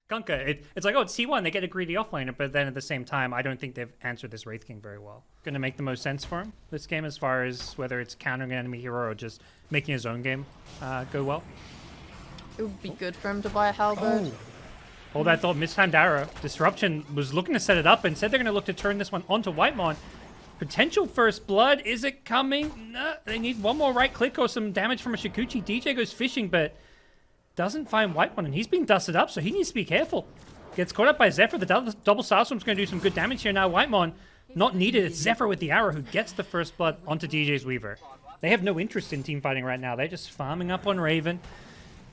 Kunkka, it's like, oh, it's T1, they get a greedy offlaner, but then at the same time, I don't think they've answered this Wraith King very well. Gonna make the most sense for him, this game, as far as whether it's countering an enemy hero or just making his own game go well. It would be good for him to buy a halberd. Hold that thought, mistimed arrow. Disruption was looking to set it up and said they're gonna look to turn this one onto Whitemon. Potential first blood, is it coming? No, they need one more right click or some damage from a Shikuchi. DJ goes fishing, but doesn't find Whitemon, and he's being dusted up, so he needs to be careful. Gets caught up by Zephyr. The double Starstorm's going to do some good damage here now. Whitemon, not needed. It's Zephyr with the arrow who gets the first blood onto DJ's Weaver. They have no interest in team fighting right now. They're just farming up on Raven.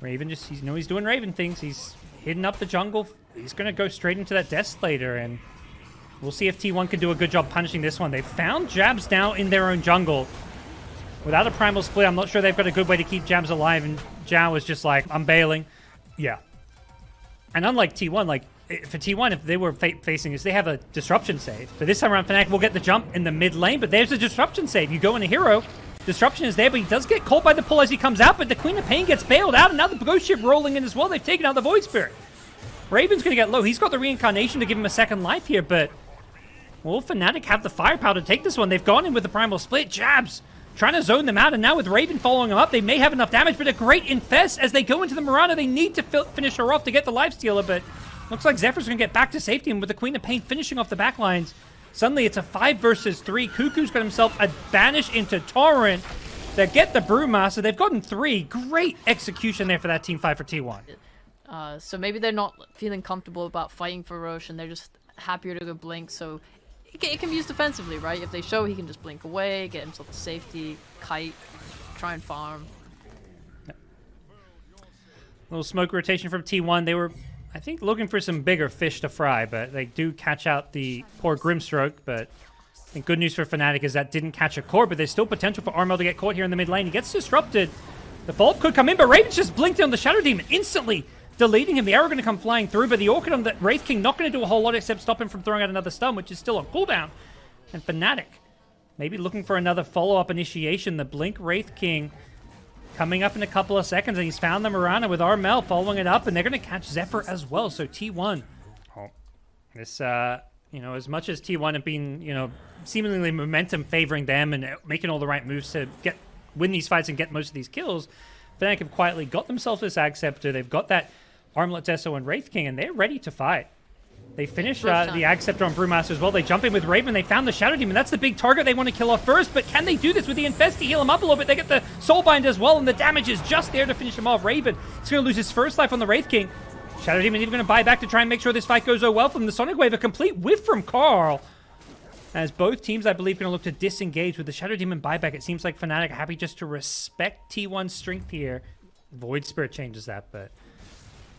Raven just, he's doing Raven things. He's hidden up the jungle. He's going to go straight into that Desolator, and we'll see if T1 can do a good job punishing this one. They found Jabs now in their own jungle. Without a primal split, I'm not sure they've got a good way to keep Jabs alive, and Zhao was just like, I'm bailing. Yeah. And unlike T1, like, for T1, if they were facing this, they have a disruption save. But this time around, FNATIC will get the jump in the mid lane, but there's a disruption save. You go in a hero, disruption is there, but he does get caught by the pull as he comes out, but the Queen of Pain gets bailed out, and now the Ghost Ship rolling in as well. They've taken out the Void Spirit. Raven's going to get low. He's got the Reincarnation to give him a second life here, but will FNATIC have the firepower to take this one? They've gone in with the primal split. Jabs trying to zone them out, and now with Raven following them up, they may have enough damage, but a great infest as they go into the Mirana. They need to finish her off to get the lifestealer, but looks like Zephyr's going to get back to safety, and with the Queen of Pain finishing off the backlines, suddenly it's a 5 versus 3. Cuckoo's got himself a banish into Torrent. They get the Brewmaster. They've gotten 3. Great execution there for that team fight for T1. So maybe they're not feeling comfortable about fighting for Roche, and they're just happier to go Blink, so it can be used defensively, right? If they show he can just blink away, get himself to safety, kite, try and farm. Yep. Little smoke rotation from T1. They were, I think, looking for some bigger fish to fry, but they do catch out the poor Grimstroke. But I think good news for FNATIC is that didn't catch a core, but there's still potential for Armel to get caught here in the mid lane. He gets disrupted. The Vault could come in, but Raven's just blinked on the Shadow Demon instantly, deleting him. The arrow going to come flying through, but the Orchid on the Wraith King not going to do a whole lot except stop him from throwing out another stun, which is still on cooldown. And FNATIC maybe looking for another follow-up initiation. The Blink Wraith King coming up in a couple of seconds, and he's found the Mirana with Armel following it up, and they're going to catch Zephyr as well. So T1, this, you know, as much as T1 have been, you know, seemingly momentum favoring them and making all the right moves to win these fights and get most of these kills, FNATIC have quietly got themselves this Ag Scepter. They've got that Armlet Tesso and Wraith King, and they're ready to fight. They finish the Ag Scepter on Brewmaster as well. They jump in with Raven. They found the Shadow Demon. That's the big target they want to kill off first, but can they do this with the Infest to heal him up a little bit? They get the Soulbind as well, and the damage is just there to finish him off. Raven is going to lose his first life on the Wraith King. Shadow Demon even going to buy back to try and make sure this fight goes well from the Sonic Wave. A complete whiff from Carl. As both teams, I believe, going to look to disengage with the Shadow Demon buyback. It seems like FNATIC are happy just to respect T1's strength here. Void Spirit changes that, but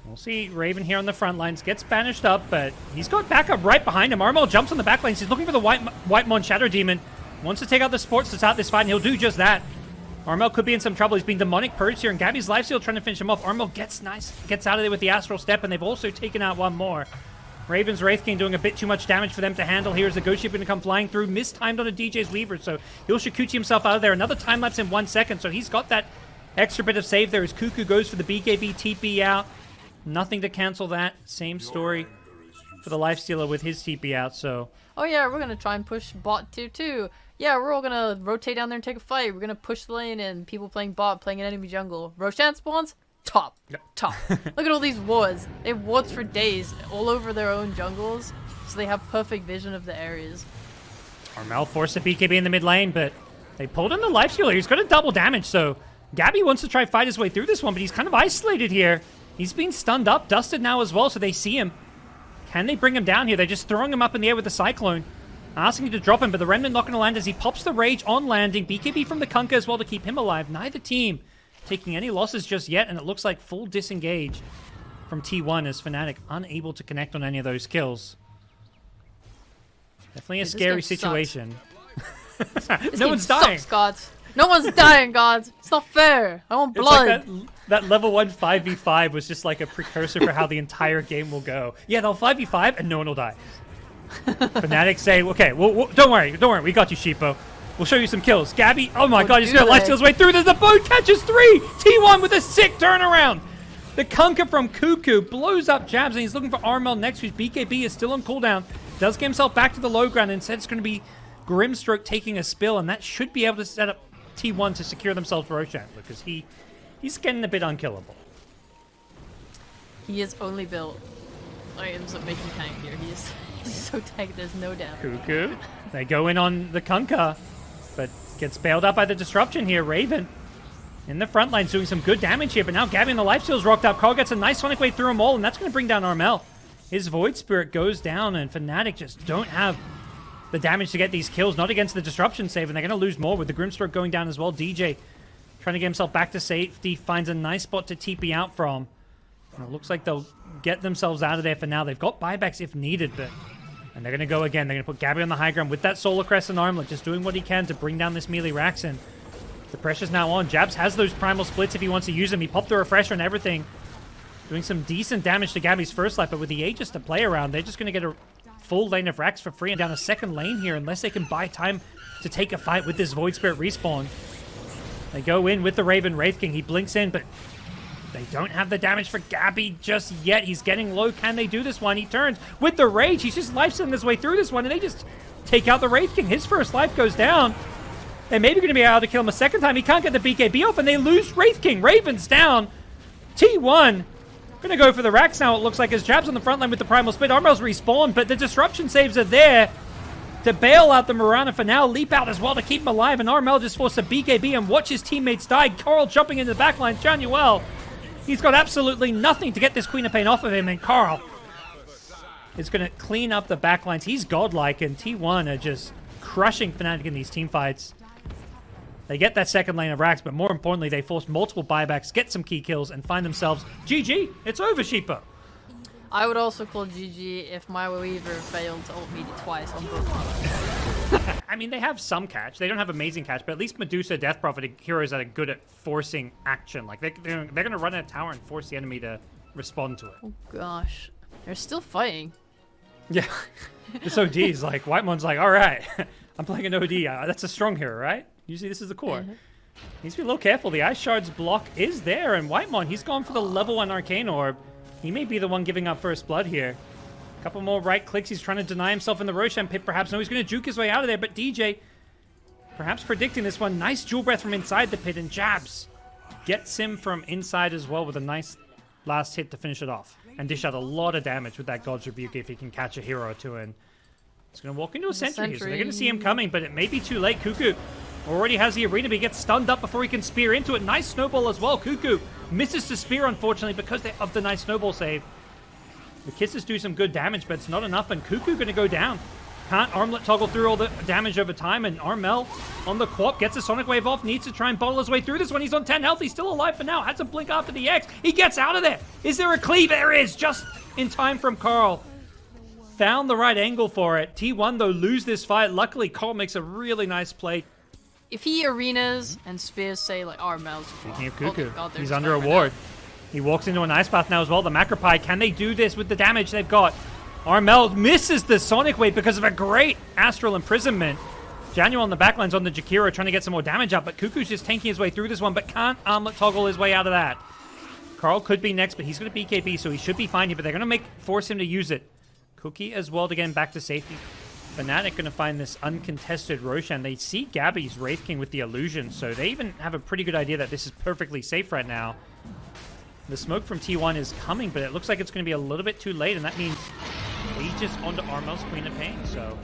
we'll see. Raven here on the front lines gets banished up, but he's got backup right behind him. Armel jumps on the back lanes. He's looking for the Whitemon Shadow Demon. Wants to take out the sports to start this fight, and he'll do just that. Armel could be in some trouble. He's being demonic purged here, and Gabby's lifesteal trying to finish him off. Armel gets out of there with the Astral Step, and they've also taken out one more. Raven's Wraith King doing a bit too much damage for them to handle. Here's the Ghost Ship going to come flying through, mistimed on a DJ's Weaver, so he'll Shikuchi himself out of there. Another time lapse in 1 second, so he's got that extra bit of save there as Cuckoo goes for the BKB TP out. Nothing to cancel that. Same story for the Lifestealer with his TP out, so. Oh yeah, we're going to try and push bot tier 2. Yeah, we're all going to rotate down there and take a fight. We're going to push the lane and people playing bot, playing an enemy jungle. Roshan spawns? Top. Yep. Top. Look at all these wards. They have wards for days all over their own jungles, so they have perfect vision of the areas. Armel forced a BKB in the mid lane, but they pulled in the Lifestealer. He's got a double damage, so Gabby wants to try fight his way through this one, but he's kind of isolated here. He's been stunned up, dusted now as well, so they see him. Can they bring him down here? They're just throwing him up in the air with the Cyclone. Asking him to drop him, but the Remnant not going to land as he pops the Rage on landing. BKB from the Kunkka as well to keep him alive. Neither team taking any losses just yet, and it looks like full disengage from T1 as FNATIC unable to connect on any of those kills. Definitely a scary situation. No one's dying. Sucks, gods. No one's dying, gods. It's not fair. I want blood. It's like that level 1 5v5 was just like a precursor for how the entire game will go. Yeah, they'll 5v5 and no one will die. FNATIC say, okay, well, don't worry, we got you, Sheepo. We'll show you some kills. Gabby, oh my god, he's gonna lifesteal his way through. The boat catches 3! T1 with a sick turnaround! The Kunkka from Cuckoo blows up Jabs, and he's looking for Armel next, whose BKB is still on cooldown. Does get himself back to the low ground, and instead it's going to be Grimstroke taking a spill, and that should be able to set up T1 to secure themselves Roshan, because he's getting a bit unkillable. He is only built items that make him tank here. He's so tank, there's no damage. Cuckoo. They go in on the Kunkka, but gets bailed out by the disruption here. Raven in the front line's doing some good damage here, but now Gabby and the lifesteal's rocked up. Carl gets a nice Sonic Wave through them all, and that's going to bring down Armel. His Void Spirit goes down, and FNATIC just don't have the damage to get these kills, not against the disruption save, and they're going to lose more with the Grimstroke going down as well. DJ trying to get himself back to safety, finds a nice spot to TP out from. And it looks like they'll get themselves out of there for now. They've got buybacks if needed, and they're going to go again. They're going to put Gabby on the high ground with that Solar Crest and Armlet, just doing what he can to bring down this melee Raxin. The pressure's now on. Jabs has those primal splits if he wants to use them. He popped the refresher and everything, doing some decent damage to Gabby's first life, but with the Aegis to play around, they're just going to get a full lane of Rax for free and down a second lane here, unless they can buy time to take a fight with this Void Spirit respawn. They go in with the Raven Wraith King. He blinks in, but they don't have the damage for Gabby just yet. He's getting low. Can they do this one? He turns with the Rage. He's just life-stealing his way through this one, and they just take out the Wraith King. His first life goes down. They're maybe going to be able to kill him a second time. He can't get the BKB off, and they lose Wraith King. Raven's down. T1 going to go for the Rax now, it looks like, as Jabs on the front line with the Primal Split. Armel's respawned, but the disruption saves are there to bail out the Mirana for now. Leap out as well to keep him alive, and Armel just forced a BKB and watch his teammates die. Carl jumping into the backline. Januel, he's got absolutely nothing to get this Queen of Pain off of him, and Carl is going to clean up the backlines. He's godlike, and T1 are just crushing FNATIC in these team fights. They get that second lane of Rax, but more importantly, they force multiple buybacks, get some key kills, and find themselves GG. It's over, Sheepa. I would also call GG if my Weaver failed to ult me twice on both. I mean, they have some catch. They don't have amazing catch, but at least Medusa, Death Prophet, heroes that are good at forcing action. Like, they're going to run a tower and force the enemy to respond to it. Oh, gosh. They're still fighting. Yeah. This OD's like, Whitemon's like, all right, I'm playing an OD. That's a strong hero, right? Usually this is the core. Needs to be a little careful. The Ice Shard's block is there, and Whitemon, he's gone for the level 1 Arcane Orb. He may be the one giving up first blood here. A couple more right clicks. He's trying to deny himself in the Roshan pit, perhaps. No, he's going to juke his way out of there, but DJ perhaps predicting this one. Nice Jewel Breath from inside the pit, and Jabs gets him from inside as well with a nice last hit to finish it off. And dish out a lot of damage with that God's Rebuke if he can catch a hero or two, and he's going to walk into a sentry here, so they're going to see him coming, but it may be too late. Cuckoo already has the arena, but he gets stunned up before he can spear into it. Nice snowball as well. Cuckoo misses the spear, unfortunately, because of the nice snowball save. The kisses do some good damage, but it's not enough, and Cuckoo going to go down. Can't Armlet toggle through all the damage over time, and Armel on the Quap gets a Sonic Wave off, needs to try and bottle his way through this one. He's on 10 health, he's still alive for now, had some blink after the X. He gets out of there. Is there a cleave? There is, just in time from Carl. Found the right angle for it. T1, though, lose this fight. Luckily, Carl makes a really nice play. If he arenas and spears, say, like, Armel's... Speaking of Cuckoo, God, he's under a ward. He walks into an Ice Path now as well. The Macropie, can they do this with the damage they've got? Armel misses the Sonic Wave because of a great Astral Imprisonment. Januel on the backline's on the Jakiro trying to get some more damage up, but Cuckoo's just tanking his way through this one, but can't Armlet toggle his way out of that. Carl could be next, but he's going to BKB, so he should be fine here, but they're going to force him to use it. Cookie as well to get him back to safety. FNATIC going to find this uncontested Roshan. They see Gabby's Wraith King with the illusion, so they even have a pretty good idea that this is perfectly safe right now. The smoke from T1 is coming, but it looks like it's going to be a little bit too late, and that means Aegis onto Armel's Queen of Pain, so...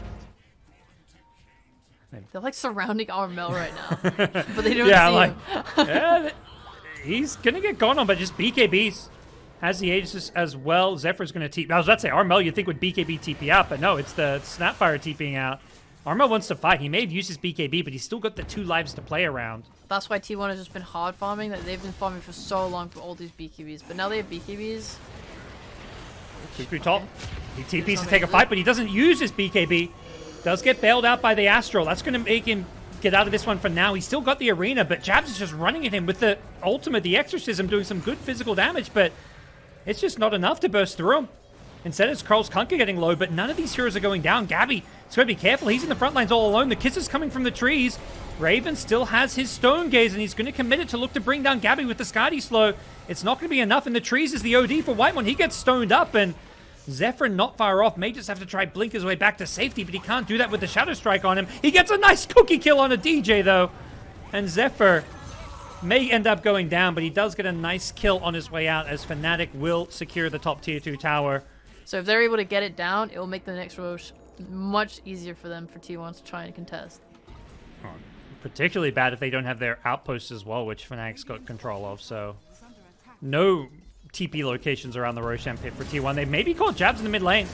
They're like surrounding Armel right now, but they don't yeah, see like, him. Yeah, he's going to get gone on, but just BKBs. Has the Aegis as well. Zephyr's going to TP. I was about to say, Armel you'd think would BKB TP out, but no, it's the Snapfire TPing out. Armel wants to fight. He may have used his BKB, but he's still got the 2 lives to play around. That's why T1 has just been hard farming. That they've been farming for so long for all these BKBs, but now they have BKBs. Cuckoo top. He TPs to take a fight, but he doesn't use his BKB. Does get bailed out by the Astral. That's going to make him get out of this one for now. He's still got the arena, but Jabs is just running at him with the ultimate, the Exorcism, doing some good physical damage, but it's just not enough to burst through him. Instead, it's Carl's Kunkka getting low, but none of these heroes are going down. Gabby, he's got to be careful. He's in the front lines all alone. The kisses coming from the trees. Raven still has his Stone Gaze, and he's going to commit it to look to bring down Gabby with the Skadi Slow. It's not going to be enough. In the trees is the OD for Whitemon. He gets stoned up, and Zephyr not far off. May just have to try blink his way back to safety, but he can't do that with the Shadow Strike on him. He gets a nice cookie kill on a DJ, though. And Zephyr may end up going down, but he does get a nice kill on his way out, as FNATIC will secure the top tier 2 tower. So if they're able to get it down, it will make the next Roche much easier for them for T1 to try and contest. Oh, particularly bad if they don't have their outposts as well, which FNATIC's got control of, so no TP locations around the Roshan pit for T1. They maybe caught Jabs in the mid lane.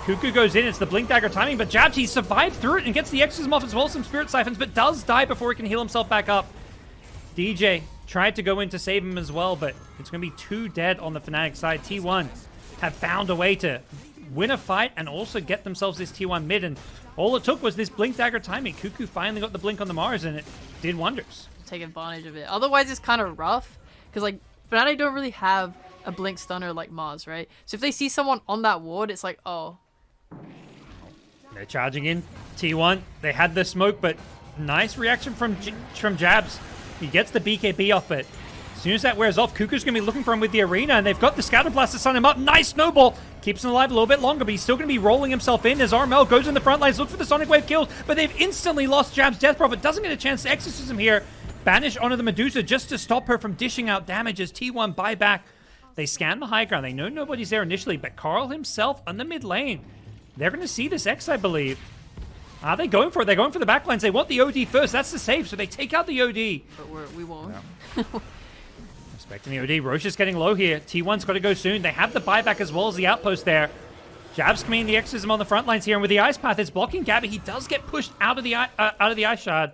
Cuckoo goes in, it's the Blink Dagger timing, but Jabs, he survived through it and gets the Exorcism off as well as some Spirit Siphons, but does die before he can heal himself back up. DJ tried to go in to save him as well, but it's going to be 2 dead on the FNATIC side. T1 have found a way to win a fight and also get themselves this T1 mid, and all it took was this Blink Dagger timing. Cuckoo finally got the blink on the Mars, and it did wonders. Take advantage of it. Otherwise, it's kind of rough, because like FNATIC don't really have a blink stunner like Mars, right? So if they see someone on that ward, it's like, oh. They're charging in. T1, they had the smoke, but nice reaction from Jabs. He gets the BKB off it. As soon as that wears off, Cuckoo's going to be looking for him with the Arena, and they've got the Scatter Blast to stun him up. Nice snowball. Keeps him alive a little bit longer, but he's still going to be rolling himself in as Armel goes in the front lines, look for the Sonic Wave kills, but they've instantly lost Jabs. Death Prophet doesn't get a chance to Exorcism here. Banish onto the Medusa just to stop her from dishing out damage as T1 buy back. They scan the high ground. They know nobody's there initially, but Carl himself on the mid lane. They're going to see this X, I believe. Are they going for it? They're going for the backlines. They want the OD first. That's the save, so they take out the OD. But we won't. No. Respecting the OD. Roche is getting low here. T1's got to go soon. They have the buyback as well as the outpost there. Jabs coming in the Exorcism on the front lines here, and with the Ice Path, it's blocking Gabby. He does get pushed out of the Ice Shard.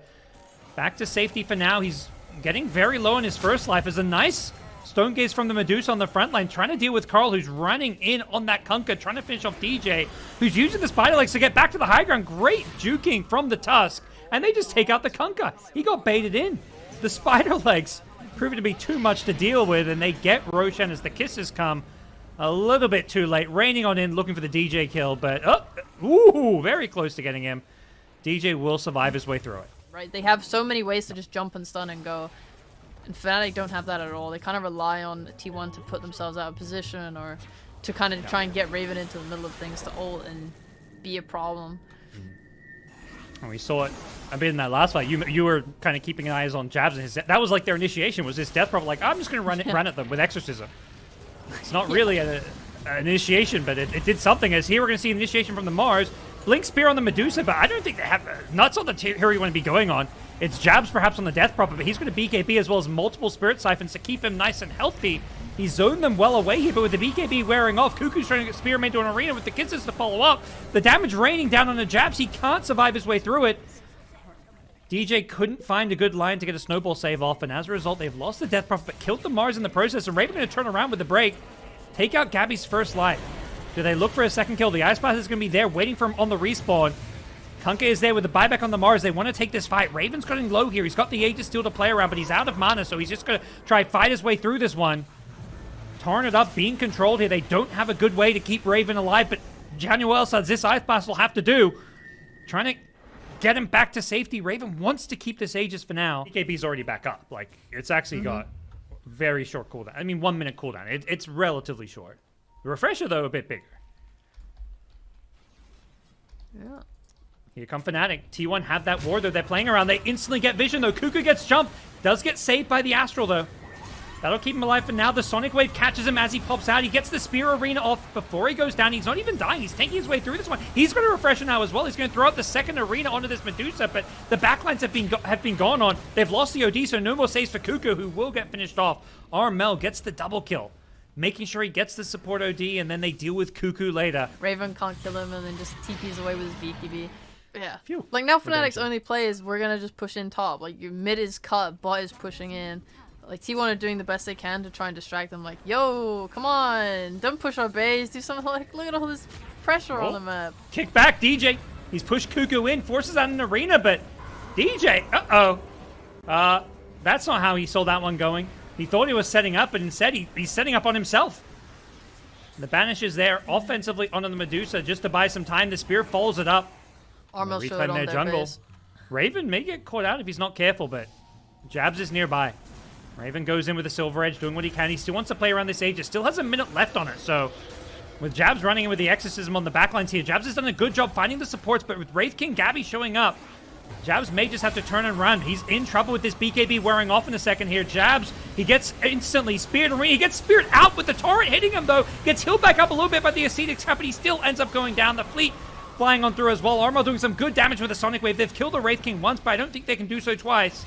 Back to safety for now. He's getting very low on his first life. As a nice Stone Gaze from the Medusa on the front line, trying to deal with Carl, who's running in on that Kunkka, trying to finish off DJ, who's using the Spider Legs to get back to the high ground. Great juking from the Tusk, and they just take out the Kunkka. He got baited in. The Spider Legs proving to be too much to deal with, and they get Roshan as the kisses come a little bit too late. Raining on in, looking for the DJ kill, but very close to getting him. DJ will survive his way through it. Right, they have so many ways to just jump and stun and go. And FNATIC don't have that at all. They kind of rely on T1 to put themselves out of position, or to kind of try and get Raven into the middle of things to ult and be a problem. And we saw it a bit in that last fight. You were kind of keeping eyes on Jabs, and that was like their initiation, was this Death Prophet, like, I'm just going to run at them with Exorcism. It's not really an initiation, but it did something, as here we're going to see an initiation from the Mars. Blink Spear on the Medusa, but I don't think they have nuts on the tier you want to be going on. It's Jabs perhaps on the Death Prophet, but he's going to BKB as well as multiple Spirit Siphons to keep him nice and healthy. He zoned them well away here, but with the BKB wearing off, Cuckoo's trying to get Spear made to an Arena with the Kisses to follow up. The damage raining down on the Jabs. He can't survive his way through it. DJ couldn't find a good line to get a snowball save off, and as a result, they've lost the Death Prophet, but killed the Mars in the process, and Raven going to turn around with the break, take out Gabby's first life. Do they look for a second kill? The Ice Path is going to be there waiting for him on the respawn. Kunkka is there with the buyback on the Mars. They want to take this fight. Raven's getting low here. He's got the Aegis Steel to play around, but he's out of mana, so he's just going to try fight his way through this one. Tarring it up, being controlled here. They don't have a good way to keep Raven alive, but Januel says this Ice Path will have to do. Trying to get him back to safety. Raven wants to keep this Aegis for now. BKB's already back up. Like, it's actually got very short cooldown. I mean, 1 minute cooldown. It's relatively short. The refresher, though, a bit bigger. Yeah. Here come FNATIC. T1 have that ward, though. They're playing around. They instantly get vision, though. Cuckoo gets jumped. Does get saved by the Astral, though. That'll keep him alive for now. The Sonic Wave catches him as he pops out. He gets the Spear Arena off before he goes down. He's not even dying. He's taking his way through this one. He's going to refresh now as well. He's going to throw out the second Arena onto this Medusa, but the backlines have been gone on. They've lost the OD, so no more saves for Cuckoo, who will get finished off. Armel gets the double kill, making sure he gets the support OD, and then they deal with Cuckoo later. Raven can't kill him and then just TPs away with his BKB. Yeah. Phew. Like, now FNATIC's only play is we're going to just push in top. Like, your mid is cut, bot is pushing in. Like, T1 are doing the best they can to try and distract them. Like, yo, come on, don't push our base. Do something like, look at all this pressure on the map. Kick back, DJ. He's pushed Cuckoo in, forces out an Arena, but DJ, that's not how he saw that one going. He thought he was setting up, but instead he's setting up on himself. The Banish is there offensively onto the Medusa just to buy some time. The Spear follows it up. Armel showed on their jungle. Base. Raven may get caught out if he's not careful, but Jabs is nearby. Raven goes in with a Silver Edge, doing what he can. He still wants to play around this Aegis. Still has a minute left on it, so with Jabs running in with the Exorcism on the backlines here, Jabs has done a good job finding the supports, but with Wraith King Gabby showing up, Jabs may just have to turn and run. He's in trouble with this BKB wearing off in a second here. Jabs, he gets instantly speared. He gets speared out with the torrent hitting him, though. Gets healed back up a little bit by the Ascetic Trap, but he still ends up going down. The fleet flying on through as well. Armel doing some good damage with the Sonic Wave. They've killed the Wraith King once, but I don't think they can do so twice.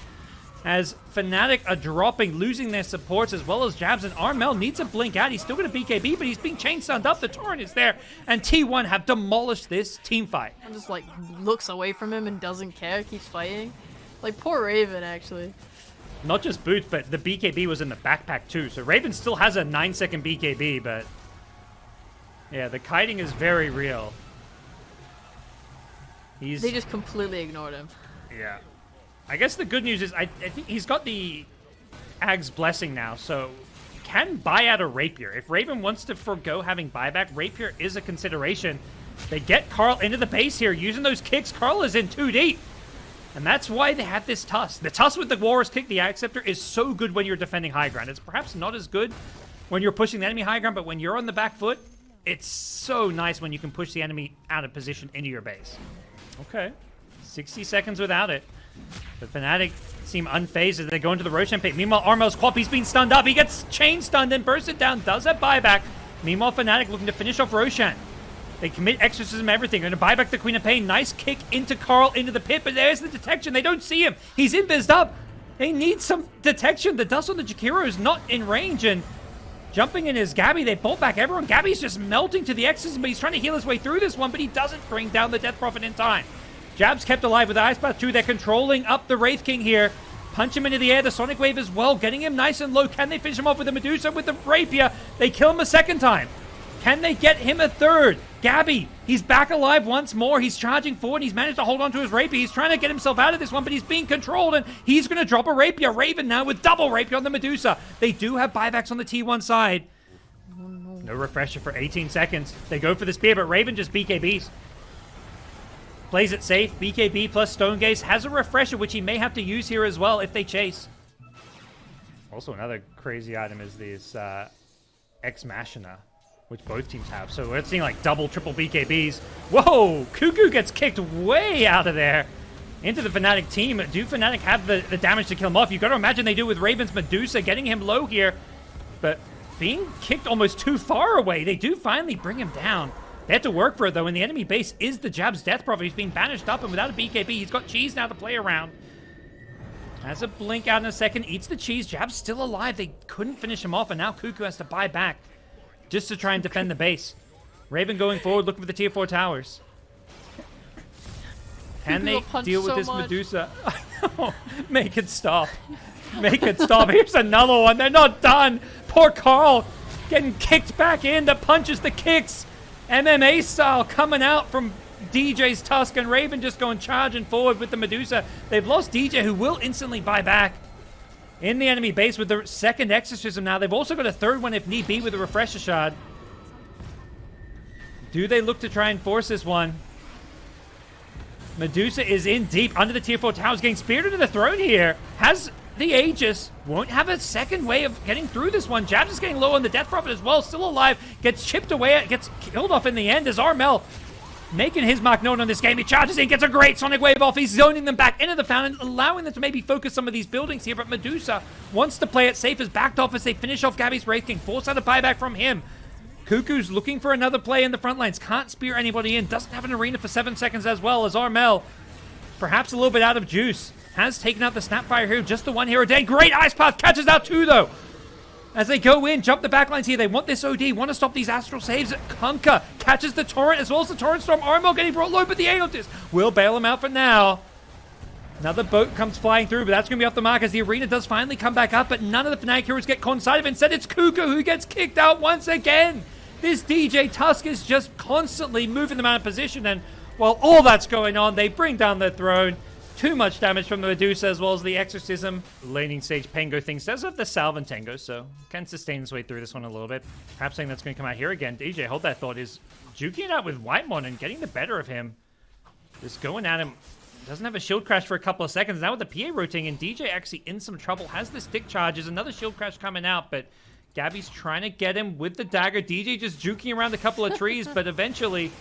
As FNATIC are dropping, losing their supports, as well as Jabs, and Armel needs a blink out. He's still going to BKB, but he's being chain stunned up. The torrent is there, and T1 have demolished this team fight. And just like looks away from him and doesn't care, keeps fighting. Like poor Raven, actually. Not just boots, but the BKB was in the backpack too. So Raven still has a 9-second BKB, but yeah, the kiting is very real. They just completely ignored him. Yeah. I guess the good news is I think he's got the Ag's Blessing now, so can buy out a Rapier. If Raven wants to forego having buyback, Rapier is a consideration. They get Carl into the base here, using those kicks. Carl is in too deep. And that's why they had this Tusk. The Tusk with the Warrior's Kick, the Ag Scepter, is so good when you're defending high ground. It's perhaps not as good when you're pushing the enemy high ground, but when you're on the back foot, it's so nice when you can push the enemy out of position into your base. Okay. 60 seconds without it. The FNATIC seem unfazed as they go into the Roshan pit. Meanwhile, Armel's Quap, he's been stunned up. He gets chain stunned and bursts it down. Does have buyback. Meanwhile, FNATIC looking to finish off Roshan. They commit Exorcism everything. They're going to buy back the Queen of Pain. Nice kick into Carl into the pit, but there's the detection. They don't see him. He's invised up. They need some detection. The dust on the Jakiro is not in range, and jumping in is Gabby. They bolt back everyone. Gabby's just melting to the Exorcism, but he's trying to heal his way through this one, but he doesn't bring down the Death Prophet in time. Jabs kept alive with the Ice Path 2. They're controlling up the Wraith King here. Punch him into the air. The Sonic Wave as well, getting him nice and low. Can they finish him off with the Medusa with the Rapier? They kill him a second time. Can they get him a third? Gabby, he's back alive once more. He's charging forward. He's managed to hold on to his Rapier. He's trying to get himself out of this one, but he's being controlled, and he's going to drop a Rapier. Raven now with double Rapier on the Medusa. They do have buybacks on the T1 side. No refresher for 18 seconds. They go for the spear, but Raven just BKBs. Plays it safe. BKB plus Stone Gaze has a refresher, which he may have to use here as well if they chase. Also, another crazy item is this Ex Machina, which both teams have. So we're seeing like double, triple BKBs. Whoa! Cuckoo gets kicked way out of there into the FNATIC team. Do FNATIC have the damage to kill him off? You've got to imagine they do with Raven's Medusa, getting him low here. But being kicked almost too far away, they do finally bring him down. They had to work for it, though, and the enemy base is the Jab's Death Prophet. He's being banished up, and without a BKB, he's got cheese now to play around. Has a blink out in a second, eats the cheese. Jab's still alive. They couldn't finish him off, and now Cuckoo has to buy back just to try and defend the base. Raven going forward, looking for the tier 4 towers. Can they deal with this Medusa? I know. Make it stop. Make it stop. Here's another one. They're not done. Poor Carl getting kicked back in. The punches, the kicks. MMA style coming out from DJ's Tusk, and Raven just going charging forward with the Medusa. They've lost DJ, who will instantly buy back in the enemy base with the second Exorcism now. They've also got a third one if need be with a Refresher Shard. Do they look to try and force this one? Medusa is in deep under the tier 4 towers, getting speared into the throne here. Has the Aegis, won't have a second way of getting through this one. Jabs is getting low on the Death Prophet as well, still alive, gets chipped away, gets killed off in the end as Armel making his mark known on this game. He charges in, gets a great Sonic Wave off. He's zoning them back into the fountain, allowing them to maybe focus some of these buildings here, but Medusa wants to play it safe, as backed off as they finish off Gabby's Wraith King. Force out a buyback from him. Cuckoo's looking for another play in the front lines. Can't spear anybody in. Doesn't have an arena for 7 seconds as well, as Armel, perhaps a little bit out of juice, has taken out the Snapfire hero. Just the one hero day. Great Ice Path. Catches out 2, though. As they go in, jump the backlines here. They want this OD, want to stop these Astral Saves. Kunkka catches the Torrent as well as the Torrent Storm. Armel getting brought low, but the Aeolus will bail him out for now. Another boat comes flying through, but that's going to be off the mark as the arena does finally come back up, but none of the FNATIC heroes get caught inside of it. Instead, it's Cuckoo who gets kicked out once again. This DJ Tusk is just constantly moving them out of position, and while all that's going on, they bring down the throne. Too much damage from the Medusa as well as the Exorcism. Laning stage Pengo things does have the Salve and Tango, so can sustain his way through this one a little bit. Perhaps something that's going to come out here again. DJ, hold that thought, is juking out with Whitemon and getting the better of him. Just going at him doesn't have a shield crash for a couple of seconds. Now with the PA rotating, and DJ actually in some trouble. Has the stick charges. Another shield crash coming out, but Gabby's trying to get him with the dagger. DJ just juking around a couple of trees, but eventually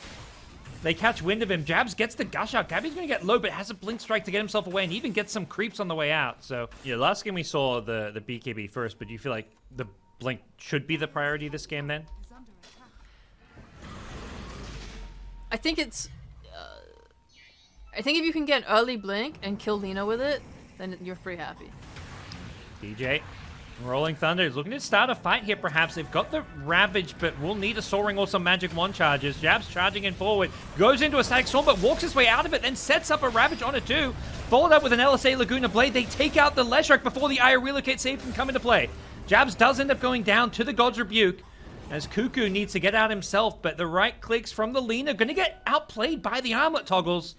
they catch wind of him. Jabs gets the gush out. Gabby's going to get low, but has a blink strike to get himself away, and even gets some creeps on the way out. So, yeah, last game we saw the BKB first, but do you feel like the blink should be the priority this game then? I think it's... I think if you can get early blink and kill Lina with it, then you're pretty happy. DJ, Rolling Thunder is looking to start a fight here perhaps. They've got the Ravage, but will need a Soaring or some Magic Wand charges. Jabs charging in forward, goes into a Static Storm, but walks his way out of it, then sets up a Ravage on it too. Followed up with an LSA Laguna Blade. They take out the Leshrac before the Aya Relocate save can come into play. Jabs does end up going down to the God's Rebuke, as Cuckoo needs to get out himself, but the right clicks from the Lina going to get outplayed by the armlet toggles.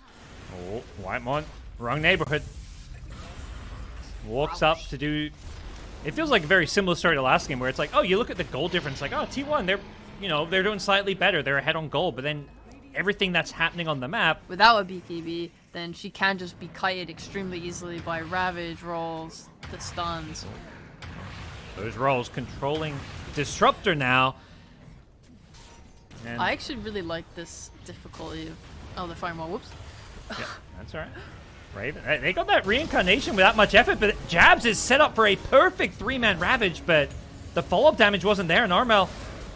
Oh, Whitemon, wrong neighborhood. Walks up to do... It feels like a very similar story to last game, where it's like, oh, you look at the gold difference, like, oh, T1, they're doing slightly better. They're ahead on gold, but then everything that's happening on the map... Without a BKB, then she can just be kited extremely easily by Ravage rolls, the stuns. Those rolls controlling Disruptor now. And I actually really like this difficulty of... Oh, they're firing more. Whoops. yeah, that's all right. Raven, they got that reincarnation without much effort, but Jabs is set up for a perfect 3-man Ravage, but the follow-up damage wasn't there, and Armel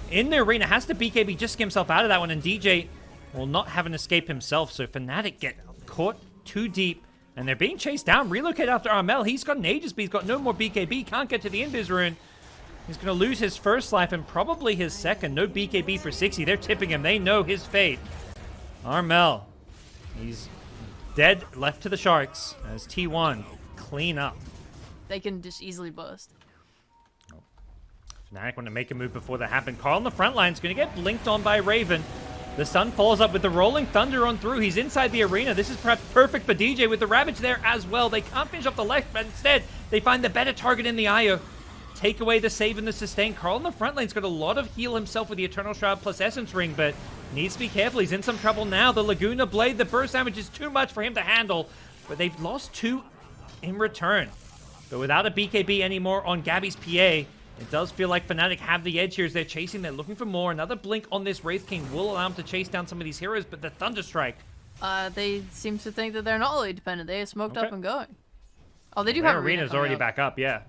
in the arena has to BKB just to get himself out of that one, and DJ will not have an escape himself, so FNATIC get caught too deep, and they're being chased down. Relocate after Armel. He's got an Aegis, but he's got no more BKB, can't get to the Invis rune. He's going to lose his first life and probably his second. No BKB for 60. They're tipping him. They know his fate. Armel, he's dead, left to the Sharks as T1 clean up. They can just easily burst. FNATIC want to make a move before that happened. Carl on the front line is going to get blinked on by Raven. The Sun follows up with the Rolling Thunder on through. He's inside the arena. This is perhaps perfect for DJ with the Ravage there as well. They can't finish off the left, but instead they find the better target in the Io. Take away the save and the sustain. Carl on the front lane's got a lot of heal himself with the Eternal Shroud plus Essence Ring, but needs to be careful. He's in some trouble now. The Laguna Blade, the burst damage is too much for him to handle, but they've lost 2 in return. But without a BKB anymore on Gabby's PA, it does feel like FNATIC have the edge here as they're chasing. They're looking for more. Another blink on this Wraith King will allow them to chase down some of these heroes, but the Thunderstrike. They seem to think that they're not really dependent. They are smoked up and going. Oh, they do Their have arena's already up. back up, yeah.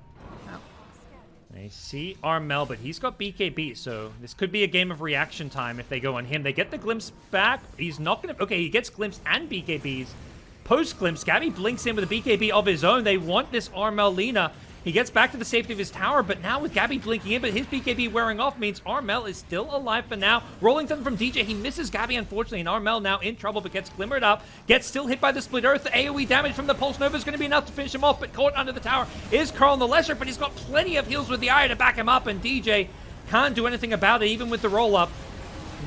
They see Armel, but he's got BKB, so this could be a game of reaction time if they go on him. They get the glimpse back. He's not going to... Okay, he gets glimpse and BKBs. Post-glimpse, Gabby blinks in with a BKB of his own. They want this Armel Lina. He gets back to the safety of his tower, but now with Gabby blinking in, but his BKB wearing off means Armel is still alive for now. Rolling Thunder from DJ. He misses Gabby, unfortunately, and Armel now in trouble, but gets glimmered up. Gets still hit by the Split Earth. The AoE damage from the Pulse Nova is going to be enough to finish him off, but caught under the tower is Carl on the Lesser, but he's got plenty of heals with the Eye to back him up, and DJ can't do anything about it, even with the roll-up.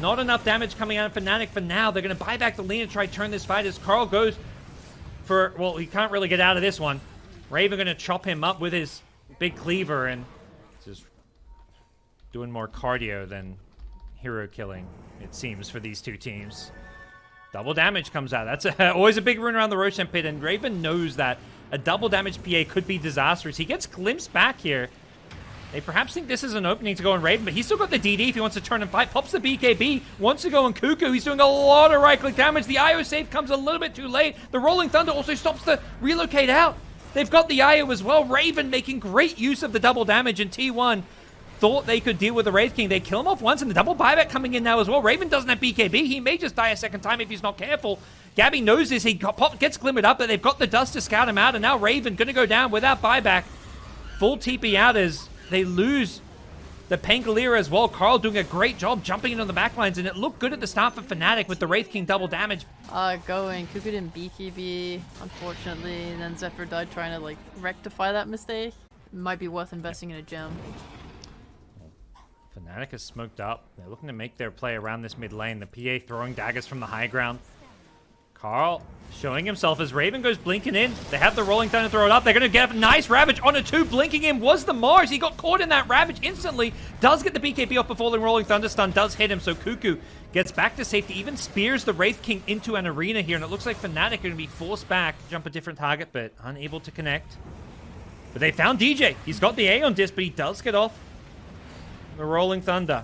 Not enough damage coming out of FNATIC for now. They're going to buy back the lane and try to turn this fight as Carl goes for... Well, he can't really get out of this one. Raven going to chop him up with his big cleaver, and just doing more cardio than hero killing, it seems, for these two teams. Double damage comes out. That's always a big rune around the Roshan pit, and Raven knows that a double damage PA could be disastrous. He gets glimpsed back here. They perhaps think this is an opening to go on Raven, but he's still got the DD if he wants to turn and fight. Pops the BKB, wants to go on Cuckoo. He's doing a lot of right-click damage. The IO save comes a little bit too late. The Rolling Thunder also stops the relocate out. They've got the IO as well. Raven making great use of the double damage, and T1 thought they could deal with the Wraith King. They kill him off once, and the double buyback coming in now as well. Raven doesn't have BKB. He may just die a second time if he's not careful. Gabby knows this. He gets glimmered up, but they've got the dust to scout him out, and now Raven going to go down without buyback. Full TP out as they lose the Pangolier as well. Carl doing a great job jumping in on the backlines, and it looked good at the start for FNATIC with the Wraith King double damage. Going. Cuckoo didn't BKB, unfortunately, and then Zephyr died trying to, like, rectify that mistake. Might be worth investing in a gem. FNATIC is smoked up. They're looking to make their play around this mid lane. The PA throwing daggers from the high ground. Carl showing himself as Raven goes blinking in. They have the Rolling Thunder throw it up. They're going to get a nice Ravage on a 2. Blinking in was the Mars. He got caught in that Ravage instantly. Does get the BKB off before the Rolling Thunder stun does hit him. So Cuckoo gets back to safety. Even spears the Wraith King into an arena here. And it looks like FNATIC are going to be forced back. Jump a different target, but unable to connect. But they found DJ. He's got the A on disc, but he does get off the Rolling Thunder.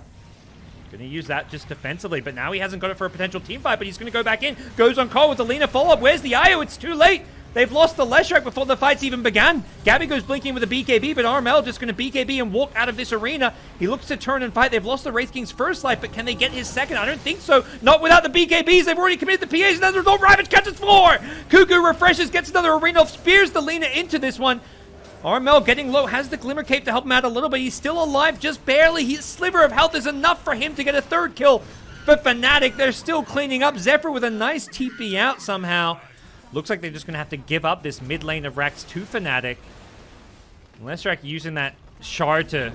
Going to use that just defensively, but now he hasn't got it for a potential team fight, but he's going to go back in. Goes on call with the Lina follow-up. Where's the IO? It's too late. They've lost the Leshrac before the fight's even began. Gabby goes blinking with a BKB, but Armel just going to BKB and walk out of this arena. He looks to turn and fight. They've lost the Wraith King's first life, but can they get his second? I don't think so. Not without the BKBs. They've already committed the PAs, and as a result, Ravage catches 4. Cuckoo refreshes, gets another arena, spears the Lina into this one. Armel getting low, has the Glimmer Cape to help him out a little bit. He's still alive just barely. His sliver of health is enough for him to get a 3rd kill. But FNATIC, they're still cleaning up. Zephyr with a nice TP out somehow. Looks like they're just going to have to give up this mid lane of Rax to FNATIC. Leshrac using that shard to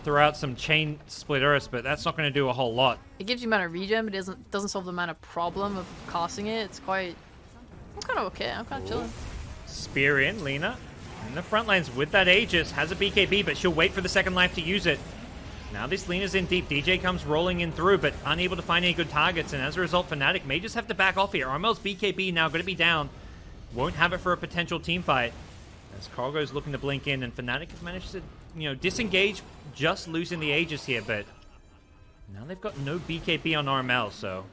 throw out some chain split earths, but that's not going to do a whole lot. It gives you mana regen, but it doesn't solve the mana problem of casting it. It's quite... I'm kind of okay. I'm kind of chilling. Spear in, Lina. In the front lines with that Aegis, has a BKB, but she'll wait for the second life to use it. Now this Lina's in deep. DJ comes rolling in through, but unable to find any good targets, and as a result, FNATIC may just have to back off here. Armel's BKB now going to be down. Won't have it for a potential team fight. As Cargo's looking to blink in, and FNATIC has managed to, disengage, just losing the Aegis here, but now they've got no BKB on Armel, so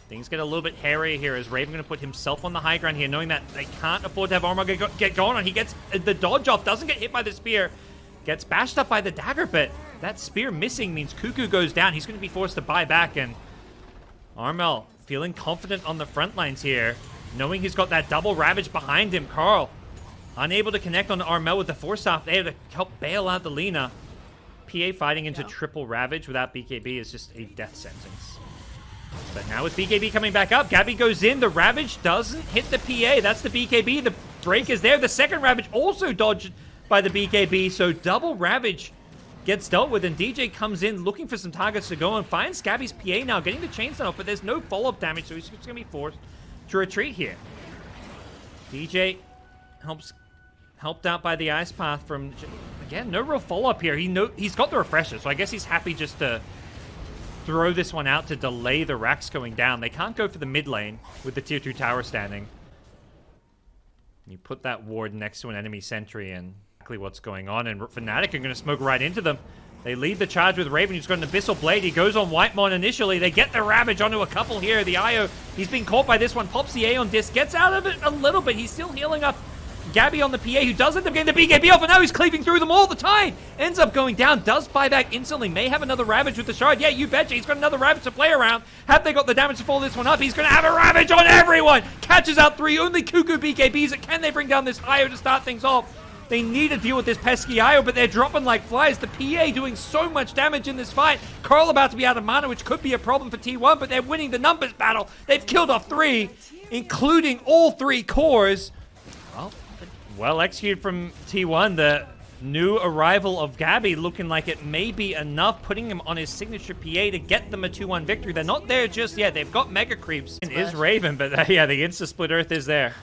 things get a little bit hairier here as Raven going to put himself on the high ground here, knowing that they can't afford to have Armel get going on. He gets the dodge off, doesn't get hit by the spear, gets bashed up by the dagger, but that spear missing means Cuckoo goes down. He's going to be forced to buy back, and Armel feeling confident on the front lines here, knowing he's got that double Ravage behind him. Carl unable to connect on Armel with the Force off. They have to help bail out the Lina. PA fighting into triple Ravage without BKB is just a death sentence. But now with BKB coming back up, Gabby goes in. The Ravage doesn't hit the PA. That's the BKB. The break is there. The second Ravage also dodged by the BKB. So double Ravage gets dealt with, and DJ comes in looking for some targets to go and finds Gabby's PA now, getting the chain stun off, but there's no follow-up damage, so he's just going to be forced to retreat here. DJ helped out by the Ice Path from, again, no real follow-up here. He's got the refresher, so I guess he's happy just to throw this one out to delay the Rax going down. They can't go for the mid lane with the tier 2 tower standing. You put that ward next to an enemy sentry and exactly what's going on, and FNATIC are going to smoke right into them. They lead the charge with Raven, who's got an Abyssal Blade. He goes on Whitemon initially. They get the Ravage onto a couple here. The IO, he's being caught by this one. Pops the A on disc, gets out of it a little bit. He's still healing up Gabby on the PA, who does end up getting the BKB off, and now he's cleaving through them all the time. Ends up going down, does buy back instantly. May have another Ravage with the shard. Yeah, you betcha. He's got another Ravage to play around. Have they got the damage to follow this one up? He's going to have a Ravage on everyone. Catches out 3. Only Cuckoo BKBs. Can they bring down this IO to start things off? They need to deal with this pesky IO, but they're dropping like flies. The PA doing so much damage in this fight. Carl about to be out of mana, which could be a problem for T1, but they're winning the numbers battle. They've killed off 3, including all 3 cores. Well executed from T1. The new arrival of Gabby looking like it may be enough, putting him on his signature PA to get them a 2-1 victory. They're not there just yet. They've got Mega Creeps. It is Raven, but yeah, the Insta-Split Earth is there.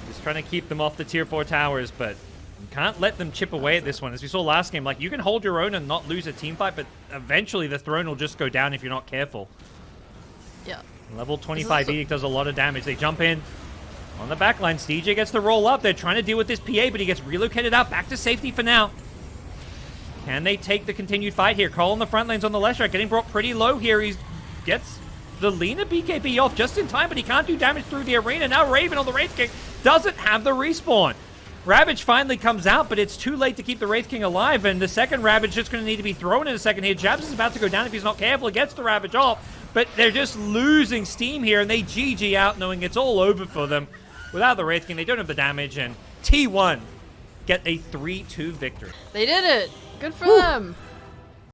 Just trying to keep them off the tier 4 towers, but you can't let them chip away at this one. As we saw last game, like, you can hold your own and not lose a team fight, but eventually the throne will just go down if you're not careful. Yeah. Level 25 Edict does a lot of damage. They jump in. On the backlines, DJ gets the roll up. They're trying to deal with this PA, but he gets relocated out back to safety for now. Can they take the continued fight here? Carl on the front lanes on the Leshrac, getting brought pretty low here. He gets the Lina BKB off just in time, but he can't do damage through the arena. Now Raven on the Wraith King doesn't have the respawn. Ravage finally comes out, but it's too late to keep the Wraith King alive, and the second Ravage just going to need to be thrown in a second here. Jabs is about to go down if he's not careful. He gets the Ravage off, but they're just losing steam here, and they GG out knowing it's all over for them. Without the Wraith King, they don't have the damage, and T1 get a 3-2 victory. They did it! Good for them!